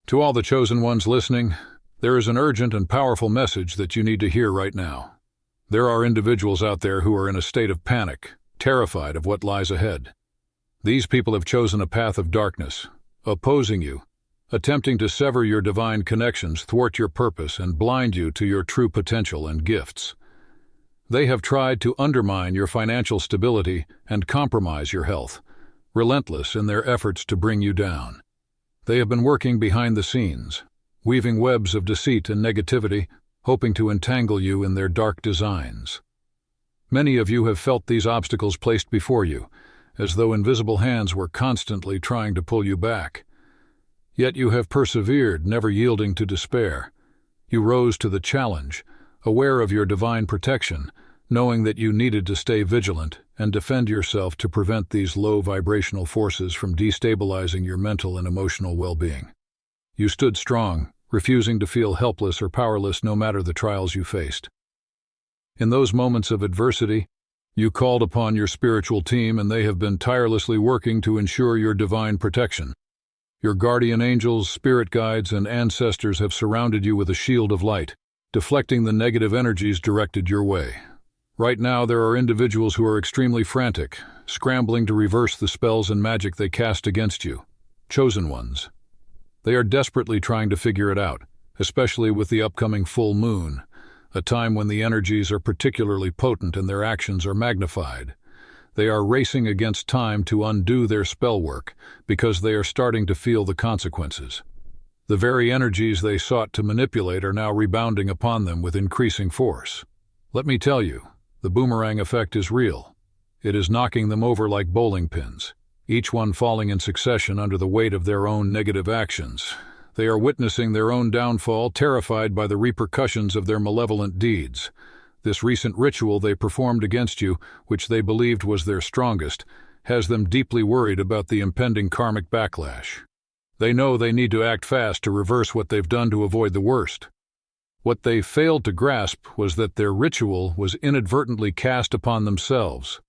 To all the chosen ones listening, there is an urgent and powerful message that you need to hear right now. There are individuals out there who are in a state of panic, terrified of what lies ahead. These people have chosen a path of darkness, opposing you, attempting to sever your divine connections, thwart your purpose, and blind you to your true potential and gifts. They have tried to undermine your financial stability and compromise your health, relentless in their efforts to bring you down. They have been working behind the scenes, weaving webs of deceit and negativity, hoping to entangle you in their dark designs. Many of you have felt these obstacles placed before you, as though invisible hands were constantly trying to pull you back. Yet you have persevered, never yielding to despair. You rose to the challenge, aware of your divine protection, knowing that you needed to stay vigilant and defend yourself to prevent these low vibrational forces from destabilizing your mental and emotional well-being. You stood strong, refusing to feel helpless or powerless no matter the trials you faced. In those moments of adversity, you called upon your spiritual team, and they have been tirelessly working to ensure your divine protection. Your guardian angels, spirit guides, and ancestors have surrounded you with a shield of light, deflecting the negative energies directed your way. Right now, there are individuals who are extremely frantic, scrambling to reverse the spells and magic they cast against you. Chosen ones. They are desperately trying to figure it out, especially with the upcoming full moon, a time when the energies are particularly potent and their actions are magnified. They are racing against time to undo their spell work because they are starting to feel the consequences. The very energies they sought to manipulate are now rebounding upon them with increasing force. Let me tell you, the boomerang effect is real. It is knocking them over like bowling pins, each one falling in succession under the weight of their own negative actions. They are witnessing their own downfall, terrified by the repercussions of their malevolent deeds. This recent ritual they performed against you, which they believed was their strongest, has them deeply worried about the impending karmic backlash. They know they need to act fast to reverse what they've done to avoid the worst. What they failed to grasp was that their ritual was inadvertently cast upon themselves.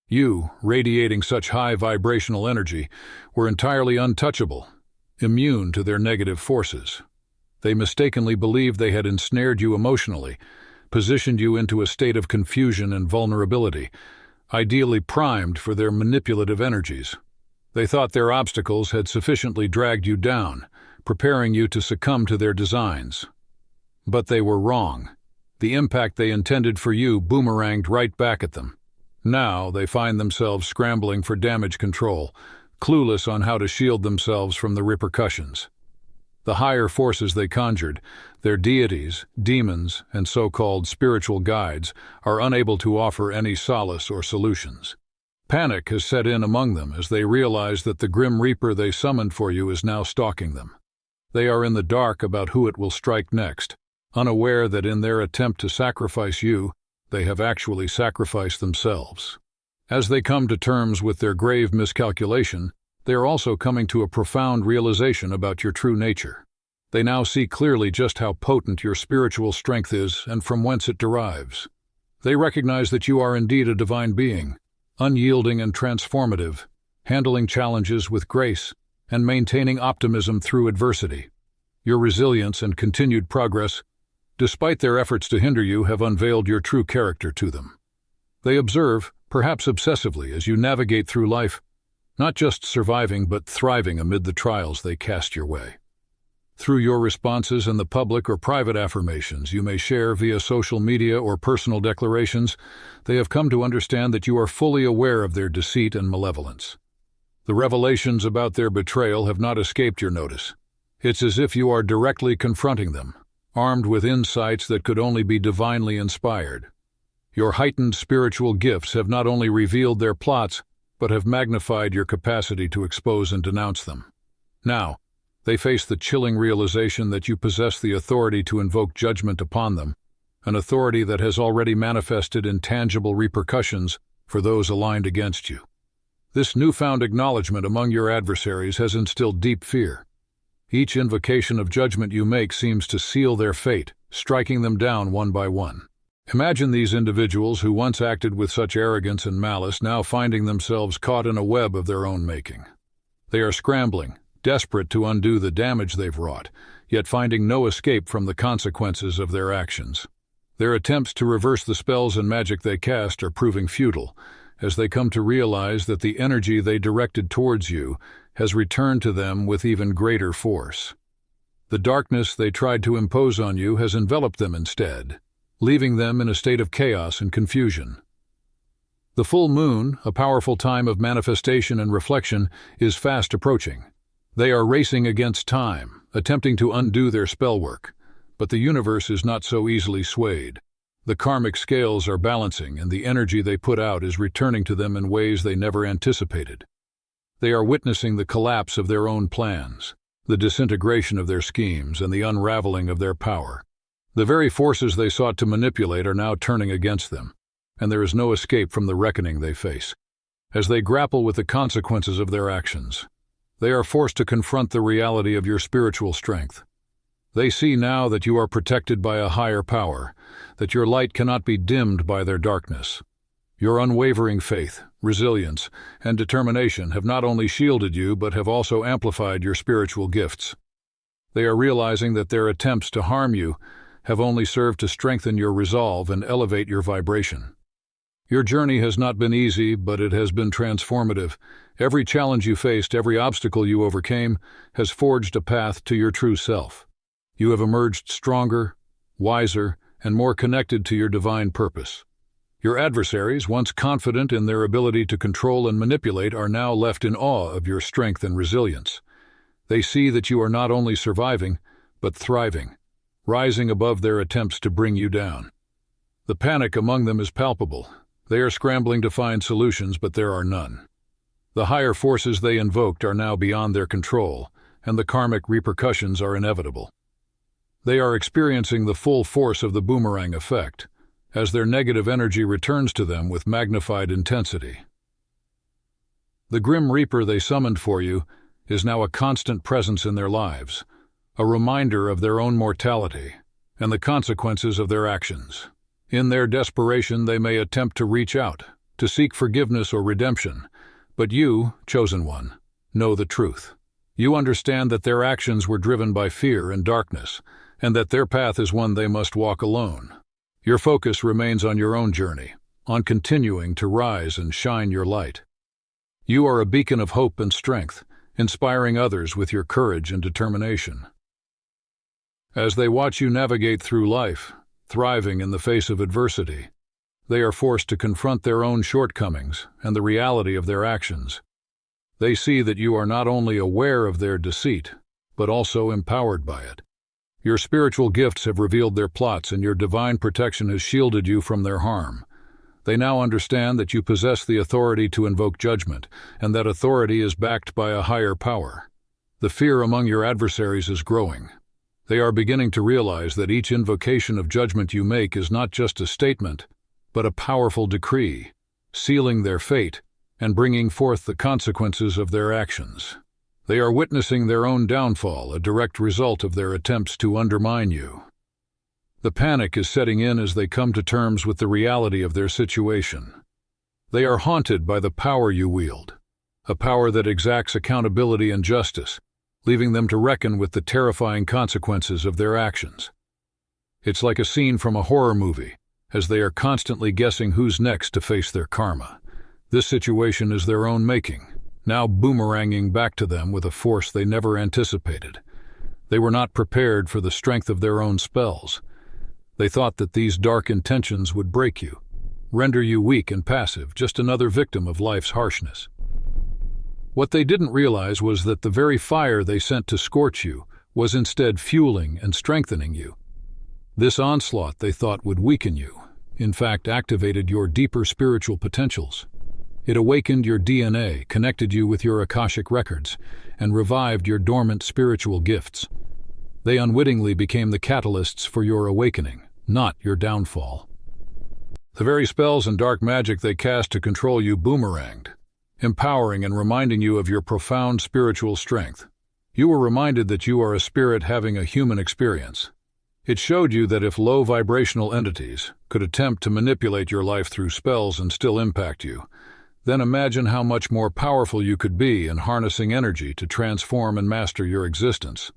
You, radiating such high vibrational energy, were entirely untouchable, immune to their negative forces. They mistakenly believed they had ensnared you emotionally, positioned you into a state of confusion and vulnerability, ideally primed for their manipulative energies. They thought their obstacles had sufficiently dragged you down, preparing you to succumb to their designs. But they were wrong. The impact they intended for you boomeranged right back at them. Now they find themselves scrambling for damage control, clueless on how to shield themselves from the repercussions. The higher forces they conjured, their deities, demons, and so-called spiritual guides, are unable to offer any solace or solutions. Panic has set in among them as they realize that the grim reaper they summoned for you is now stalking them. They are in the dark about who it will strike next, unaware that in their attempt to sacrifice you, they have actually sacrificed themselves. As they come to terms with their grave miscalculation, they are also coming to a profound realization about your true nature. They now see clearly just how potent your spiritual strength is and from whence it derives. They recognize that you are indeed a divine being, unyielding and transformative, handling challenges with grace and maintaining optimism through adversity. Your resilience and continued progress, despite their efforts to hinder you, have unveiled your true character to them. They observe, perhaps obsessively, as you navigate through life, not just surviving but thriving amid the trials they cast your way. Through your responses and the public or private affirmations you may share via social media or personal declarations, they have come to understand that you are fully aware of their deceit and malevolence. The revelations about their betrayal have not escaped your notice. It's as if you are directly confronting them, armed with insights that could only be divinely inspired. Your heightened spiritual gifts have not only revealed their plots, but have magnified your capacity to expose and denounce them. Now, they face the chilling realization that you possess the authority to invoke judgment upon them, an authority that has already manifested in tangible repercussions for those aligned against you. This newfound acknowledgement among your adversaries has instilled deep fear. Each invocation of judgment you make seems to seal their fate, striking them down one by one. Imagine these individuals who once acted with such arrogance and malice now finding themselves caught in a web of their own making. They are scrambling, desperate to undo the damage they've wrought, yet finding no escape from the consequences of their actions. Their attempts to reverse the spells and magic they cast are proving futile, as they come to realize that the energy they directed towards you has returned to them with even greater force. The darkness they tried to impose on you has enveloped them instead, leaving them in a state of chaos and confusion. The full moon, a powerful time of manifestation and reflection, is fast approaching. They are racing against time, attempting to undo their spellwork, but the universe is not so easily swayed. The karmic scales are balancing, and the energy they put out is returning to them in ways they never anticipated. They are witnessing the collapse of their own plans, the disintegration of their schemes, and the unraveling of their power. The very forces they sought to manipulate are now turning against them, and there is no escape from the reckoning they face. As they grapple with the consequences of their actions, they are forced to confront the reality of your spiritual strength. They see now that you are protected by a higher power, that your light cannot be dimmed by their darkness. Your unwavering faith, resilience, and determination have not only shielded you but have also amplified your spiritual gifts. They are realizing that their attempts to harm you have only served to strengthen your resolve and elevate your vibration. Your journey has not been easy, but it has been transformative. Every challenge you faced, every obstacle you overcame, has forged a path to your true self. You have emerged stronger, wiser, and more connected to your divine purpose. Your adversaries, once confident in their ability to control and manipulate, are now left in awe of your strength and resilience. They see that you are not only surviving, but thriving, rising above their attempts to bring you down. The panic among them is palpable. They are scrambling to find solutions, but there are none. The higher forces they invoked are now beyond their control, and the karmic repercussions are inevitable. They are experiencing the full force of the boomerang effect, as their negative energy returns to them with magnified intensity. The grim reaper they summoned for you is now a constant presence in their lives, a reminder of their own mortality and the consequences of their actions. In their desperation, they may attempt to reach out, to seek forgiveness or redemption, but you, chosen one, know the truth. You understand that their actions were driven by fear and darkness, and that their path is one they must walk alone. Your focus remains on your own journey, on continuing to rise and shine your light. You are a beacon of hope and strength, inspiring others with your courage and determination. As they watch you navigate through life, thriving in the face of adversity, they are forced to confront their own shortcomings and the reality of their actions. They see that you are not only aware of their deceit, but also empowered by it. Your spiritual gifts have revealed their plots, and your divine protection has shielded you from their harm. They now understand that you possess the authority to invoke judgment, and that authority is backed by a higher power. The fear among your adversaries is growing. They are beginning to realize that each invocation of judgment you make is not just a statement, but a powerful decree, sealing their fate and bringing forth the consequences of their actions. They are witnessing their own downfall, a direct result of their attempts to undermine you. The panic is setting in as they come to terms with the reality of their situation. They are haunted by the power you wield, a power that exacts accountability and justice, leaving them to reckon with the terrifying consequences of their actions. It's like a scene from a horror movie, as they are constantly guessing who's next to face their karma. This situation is their own making, now boomeranging back to them with a force they never anticipated. They were not prepared for the strength of their own spells. They thought that these dark intentions would break you, render you weak and passive, just another victim of life's harshness. What they didn't realize was that the very fire they sent to scorch you was instead fueling and strengthening you. This onslaught they thought would weaken you, in fact, activated your deeper spiritual potentials. It awakened your DNA, connected you with your Akashic records, and revived your dormant spiritual gifts. They unwittingly became the catalysts for your awakening, not your downfall. The very spells and dark magic they cast to control you boomeranged, empowering and reminding you of your profound spiritual strength. You were reminded that you are a spirit having a human experience. It showed you that if low vibrational entities could attempt to manipulate your life through spells and still impact you, Then imagine how much more powerful you could be in harnessing energy to transform and master your existence.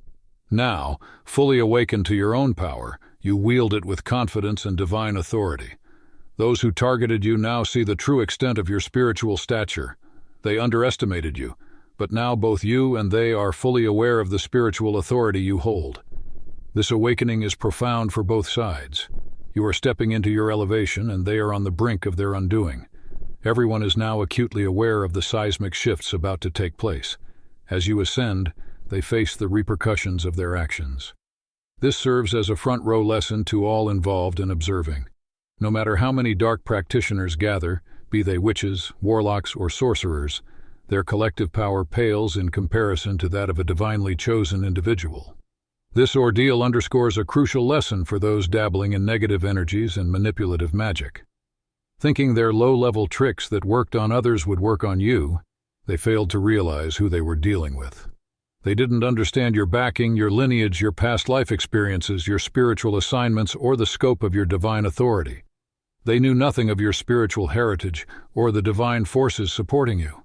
Now, fully awakened to your own power, you wield it with confidence and divine authority. Those who targeted you now see the true extent of your spiritual stature. They underestimated you, but now both you and they are fully aware of the spiritual authority you hold. This awakening is profound for both sides. You are stepping into your elevation, and they are on the brink of their undoing. Everyone is now acutely aware of the seismic shifts about to take place. As you ascend, they face the repercussions of their actions. This serves as a front-row lesson to all involved in observing. No matter how many dark practitioners gather, be they witches, warlocks, or sorcerers, their collective power pales in comparison to that of a divinely chosen individual. This ordeal underscores a crucial lesson for those dabbling in negative energies and manipulative magic. Thinking their low-level tricks that worked on others would work on you, they failed to realize who they were dealing with. They didn't understand your backing, your lineage, your past life experiences, your spiritual assignments, or the scope of your divine authority. They knew nothing of your spiritual heritage or the divine forces supporting you.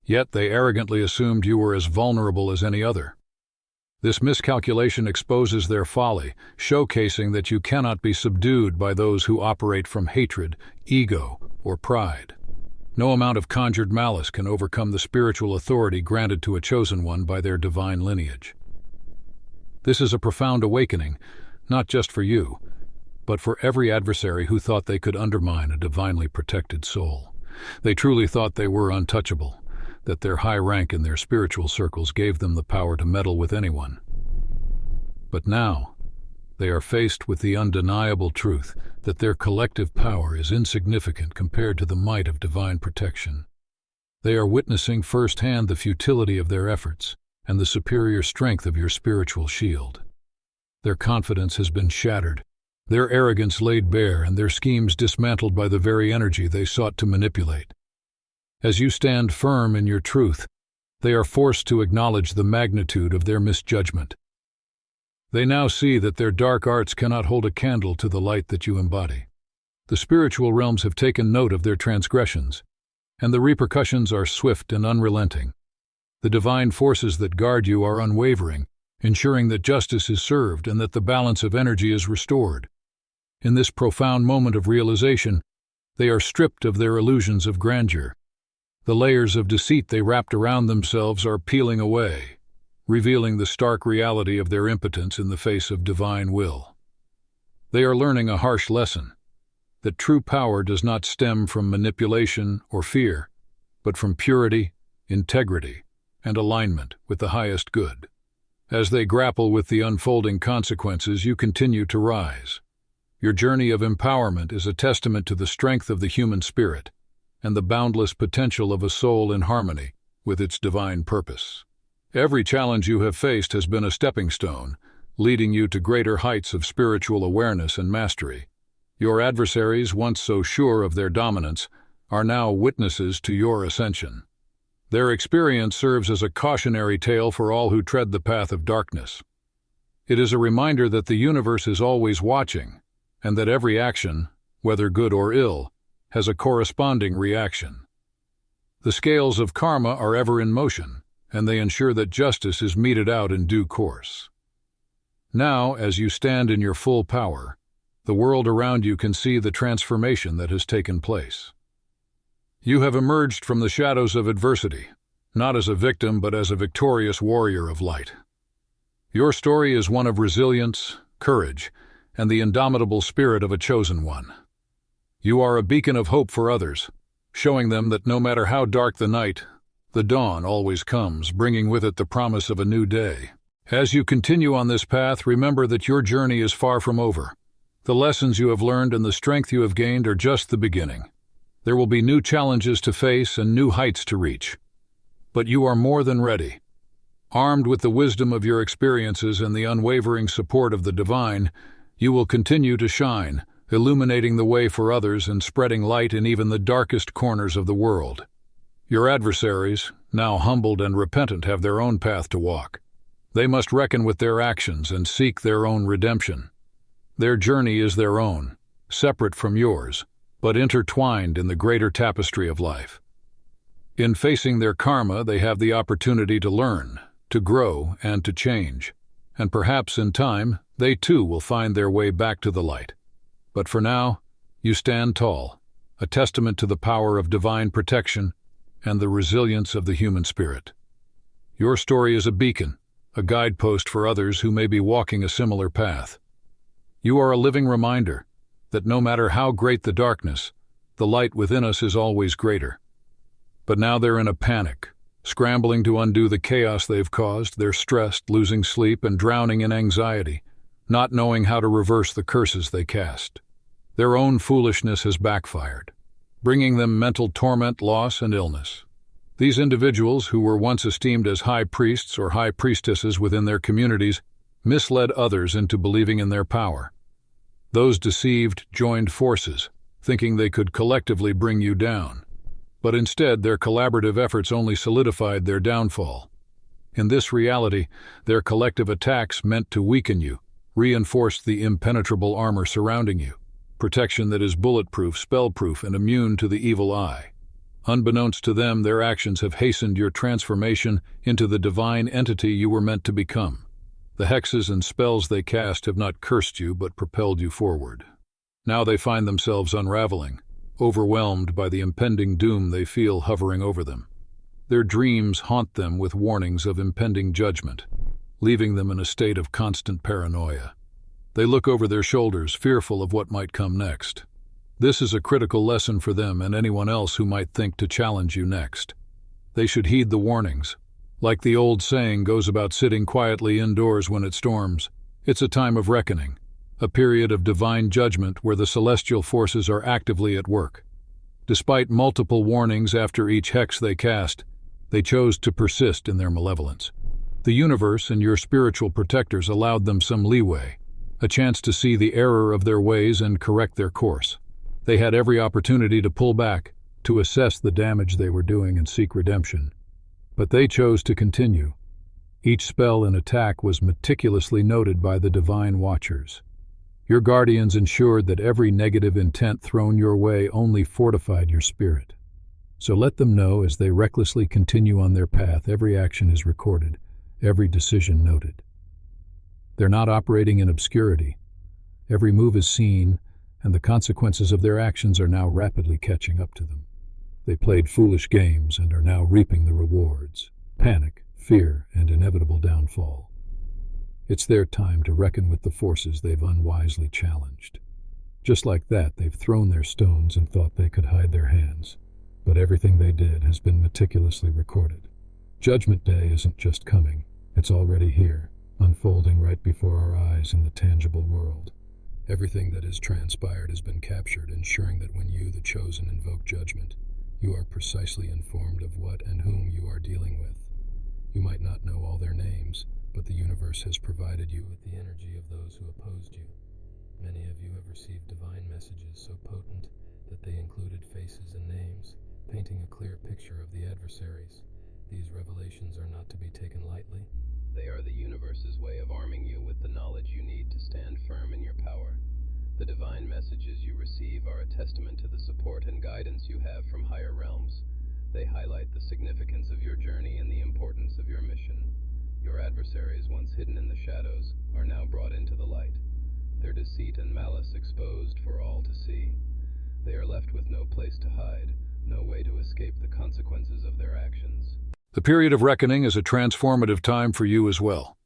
Yet they arrogantly assumed you were as vulnerable as any other. This miscalculation exposes their folly, showcasing that you cannot be subdued by those who operate from hatred, ego, or pride. No amount of conjured malice can overcome the spiritual authority granted to a chosen one by their divine lineage. This is a profound awakening, not just for you, but for every adversary who thought they could undermine a divinely protected soul. They truly thought they were untouchable, that their high rank in their spiritual circles gave them the power to meddle with anyone. But now, they are faced with the undeniable truth that their collective power is insignificant compared to the might of divine protection. They are witnessing firsthand the futility of their efforts and the superior strength of your spiritual shield. Their confidence has been shattered, their arrogance laid bare, and their schemes dismantled by the very energy they sought to manipulate. As you stand firm in your truth, they are forced to acknowledge the magnitude of their misjudgment. They now see that their dark arts cannot hold a candle to the light that you embody. The spiritual realms have taken note of their transgressions, and the repercussions are swift and unrelenting. The divine forces that guard you are unwavering, ensuring that justice is served and that the balance of energy is restored. In this profound moment of realization, they are stripped of their illusions of grandeur. The layers of deceit they wrapped around themselves are peeling away, revealing the stark reality of their impotence in the face of divine will. They are learning a harsh lesson, that true power does not stem from manipulation or fear, but from purity, integrity, and alignment with the highest good. As they grapple with the unfolding consequences, you continue to rise. Your journey of empowerment is a testament to the strength of the human spirit and the boundless potential of a soul in harmony with its divine purpose. Every challenge you have faced has been a stepping stone, leading you to greater heights of spiritual awareness and mastery. Your adversaries, once so sure of their dominance, are now witnesses to your ascension. Their experience serves as a cautionary tale for all who tread the path of darkness. It is a reminder that the universe is always watching, and that every action, whether good or ill, has a corresponding reaction. The scales of karma are ever in motion, and they ensure that justice is meted out in due course. Now, as you stand in your full power, the world around you can see the transformation that has taken place. You have emerged from the shadows of adversity, not as a victim but as a victorious warrior of light. Your story is one of resilience, courage, and the indomitable spirit of a chosen one. You are a beacon of hope for others, showing them that no matter how dark the night, the dawn always comes, bringing with it the promise of a new day. As you continue on this path, remember that your journey is far from over. The lessons you have learned and the strength you have gained are just the beginning. There will be new challenges to face and new heights to reach. But you are more than ready. Armed with the wisdom of your experiences and the unwavering support of the divine, you will continue to shine, illuminating the way for others and spreading light in even the darkest corners of the world. Your adversaries, now humbled and repentant, have their own path to walk. They must reckon with their actions and seek their own redemption. Their journey is their own, separate from yours, but intertwined in the greater tapestry of life. In facing their karma, they have the opportunity to learn, to grow, and to change. And perhaps in time, they too will find their way back to the light. But for now, you stand tall, a testament to the power of divine protection and the resilience of the human spirit. Your story is a beacon, a guidepost for others who may be walking a similar path. You are a living reminder that no matter how great the darkness, the light within us is always greater. But now they're in a panic, scrambling to undo the chaos they've caused. They're stressed, losing sleep, and drowning in anxiety, not knowing how to reverse the curses they cast. Their own foolishness has backfired, bringing them mental torment, loss, and illness. These individuals, who were once esteemed as high priests or high priestesses within their communities, misled others into believing in their power. Those deceived joined forces, thinking they could collectively bring you down. But instead, their collaborative efforts only solidified their downfall. In this reality, their collective attacks meant to weaken you, reinforced the impenetrable armor surrounding you, protection that is bulletproof, spellproof, and immune to the evil eye. Unbeknownst to them, their actions have hastened your transformation into the divine entity you were meant to become. The hexes and spells they cast have not cursed you but propelled you forward. Now they find themselves unraveling, overwhelmed by the impending doom they feel hovering over them. Their dreams haunt them with warnings of impending judgment, leaving them in a state of constant paranoia. They look over their shoulders, fearful of what might come next. This is a critical lesson for them and anyone else who might think to challenge you next. They should heed the warnings. Like the old saying goes about sitting quietly indoors when it storms, it's a time of reckoning, a period of divine judgment where the celestial forces are actively at work. Despite multiple warnings after each hex they cast, they chose to persist in their malevolence. The universe and your spiritual protectors allowed them some leeway, a chance to see the error of their ways and correct their course. They had every opportunity to pull back, to assess the damage they were doing and seek redemption. But they chose to continue. Each spell and attack was meticulously noted by the divine watchers. Your guardians ensured that every negative intent thrown your way only fortified your spirit. So let them know as they recklessly continue on their path, every action is recorded, every decision noted. They're not operating in obscurity. Every move is seen, and the consequences of their actions are now rapidly catching up to them. They played foolish games and are now reaping the rewards: panic, fear, and inevitable downfall. It's their time to reckon with the forces they've unwisely challenged. Just like that, they've thrown their stones and thought they could hide their hands. But everything they did has been meticulously recorded. Judgment Day isn't just coming, it's already here, unfolding right before our eyes in the tangible world. Everything that has transpired has been captured, ensuring that when you, the chosen, invoke judgment, you are precisely informed of what and whom you are dealing with. You might not know all their names, but the universe has provided you with the energy of those who opposed you. Many of you have received divine messages so potent that they included faces and names, painting a clear picture of the adversaries. These revelations are not to be taken lightly. They are the universe's way of arming you with the knowledge you need to stand firm in your power. The divine messages you receive are a testament to the support and guidance you have from higher realms. They highlight the significance of your journey and the importance of your mission. Your adversaries, once hidden in the shadows, are now brought into the light, their deceit and malice exposed for all to see. They are left with no place to hide, no way to escape the consequences of their actions. The period of reckoning is a transformative time for you as well.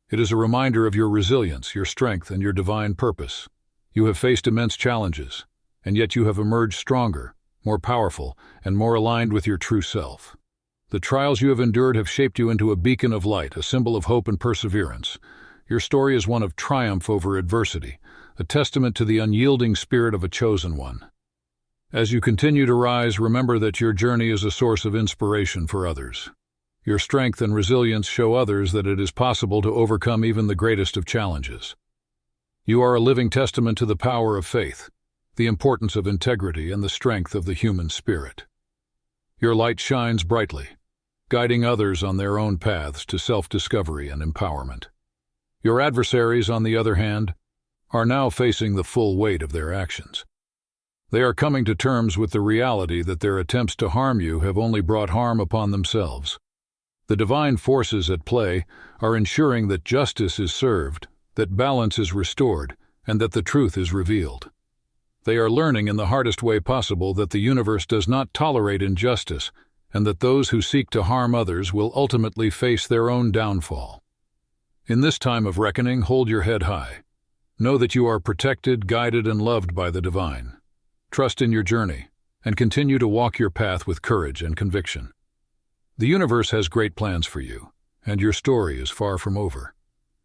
It is a reminder of your resilience, your strength, and your divine purpose. You have faced immense challenges, and yet you have emerged stronger, more powerful, and more aligned with your true self. The trials you have endured have shaped you into a beacon of light, a symbol of hope and perseverance. Your story is one of triumph over adversity, a testament to the unyielding spirit of a chosen one. As you continue to rise, remember that your journey is a source of inspiration for others. Your strength and resilience show others that it is possible to overcome even the greatest of challenges. You are a living testament to the power of faith, the importance of integrity, and the strength of the human spirit. Your light shines brightly, guiding others on their own paths to self-discovery and empowerment. Your adversaries, on the other hand, are now facing the full weight of their actions. They are coming to terms with the reality that their attempts to harm you have only brought harm upon themselves. The divine forces at play are ensuring that justice is served, that balance is restored, and that the truth is revealed. They are learning in the hardest way possible that the universe does not tolerate injustice, and that those who seek to harm others will ultimately face their own downfall. In this time of reckoning, hold your head high. Know that you are protected, guided, and loved by the divine. Trust in your journey, and continue to walk your path with courage and conviction. The universe has great plans for you, and your story is far from over.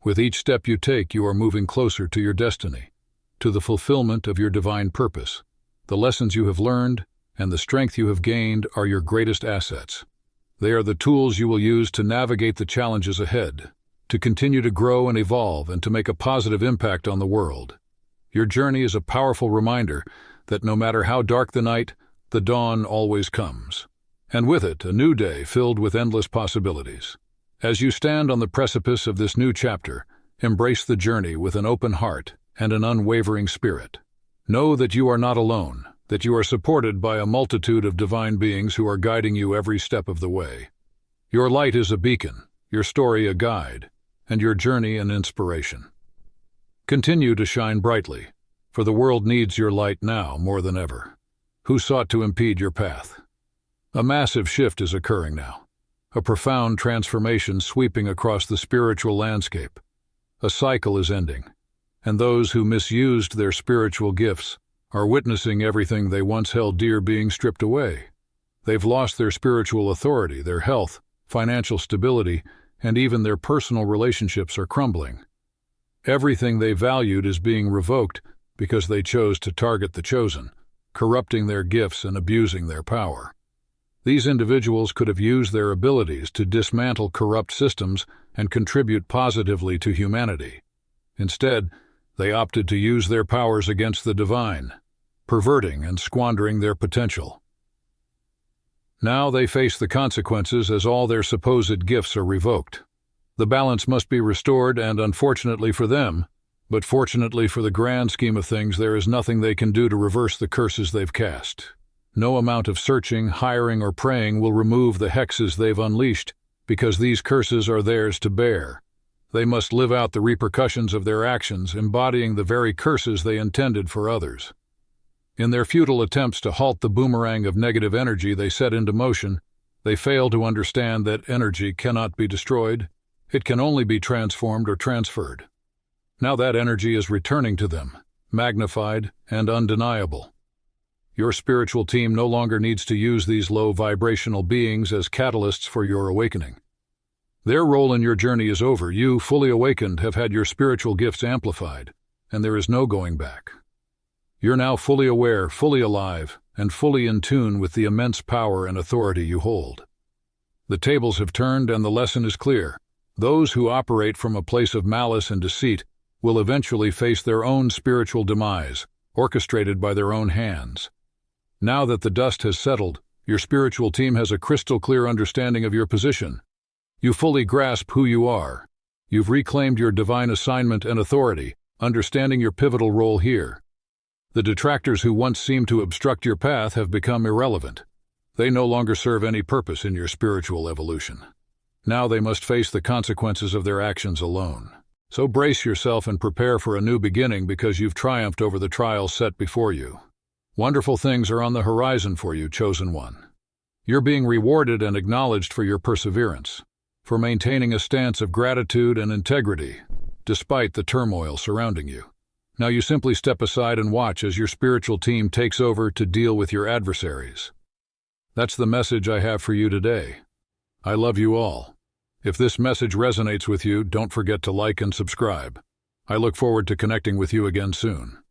With each step you take, you are moving closer to your destiny, to the fulfillment of your divine purpose. The lessons you have learned and the strength you have gained are your greatest assets. They are the tools you will use to navigate the challenges ahead, to continue to grow and evolve, and to make a positive impact on the world. Your journey is a powerful reminder that no matter how dark the night, the dawn always comes. And with it, a new day filled with endless possibilities. As you stand on the precipice of this new chapter, embrace the journey with an open heart and an unwavering spirit. Know that you are not alone, that you are supported by a multitude of divine beings who are guiding you every step of the way. Your light is a beacon, your story a guide, and your journey an inspiration. Continue to shine brightly, for the world needs your light now more than ever. Who sought to impede your path? A massive shift is occurring now, a profound transformation sweeping across the spiritual landscape. A cycle is ending, and those who misused their spiritual gifts are witnessing everything they once held dear being stripped away. They've lost their spiritual authority, their health, financial stability, and even their personal relationships are crumbling. Everything they valued is being revoked because they chose to target the chosen, corrupting their gifts and abusing their power. These individuals could have used their abilities to dismantle corrupt systems and contribute positively to humanity. Instead, they opted to use their powers against the divine, perverting and squandering their potential. Now they face the consequences as all their supposed gifts are revoked. The balance must be restored, and unfortunately for them, but fortunately for the grand scheme of things, there is nothing they can do to reverse the curses they've cast. No amount of searching, hiring, or praying will remove the hexes they've unleashed, because these curses are theirs to bear. They must live out the repercussions of their actions, embodying the very curses they intended for others. In their futile attempts to halt the boomerang of negative energy they set into motion, they fail to understand that energy cannot be destroyed. It can only be transformed or transferred. Now that energy is returning to them, magnified and undeniable. Your spiritual team no longer needs to use these low vibrational beings as catalysts for your awakening. Their role in your journey is over. You, fully awakened, have had your spiritual gifts amplified, and there is no going back. You're now fully aware, fully alive, and fully in tune with the immense power and authority you hold. The tables have turned, and the lesson is clear. Those who operate from a place of malice and deceit will eventually face their own spiritual demise, orchestrated by their own hands. Now that the dust has settled, your spiritual team has a crystal clear understanding of your position. You fully grasp who you are. You've reclaimed your divine assignment and authority, understanding your pivotal role here. The detractors who once seemed to obstruct your path have become irrelevant. They no longer serve any purpose in your spiritual evolution. Now they must face the consequences of their actions alone. So brace yourself and prepare for a new beginning, because you've triumphed over the trials set before you. Wonderful things are on the horizon for you, chosen one. You're being rewarded and acknowledged for your perseverance, for maintaining a stance of gratitude and integrity, despite the turmoil surrounding you. Now you simply step aside and watch as your spiritual team takes over to deal with your adversaries. That's the message I have for you today. I love you all. If this message resonates with you, don't forget to like and subscribe. I look forward to connecting with you again soon.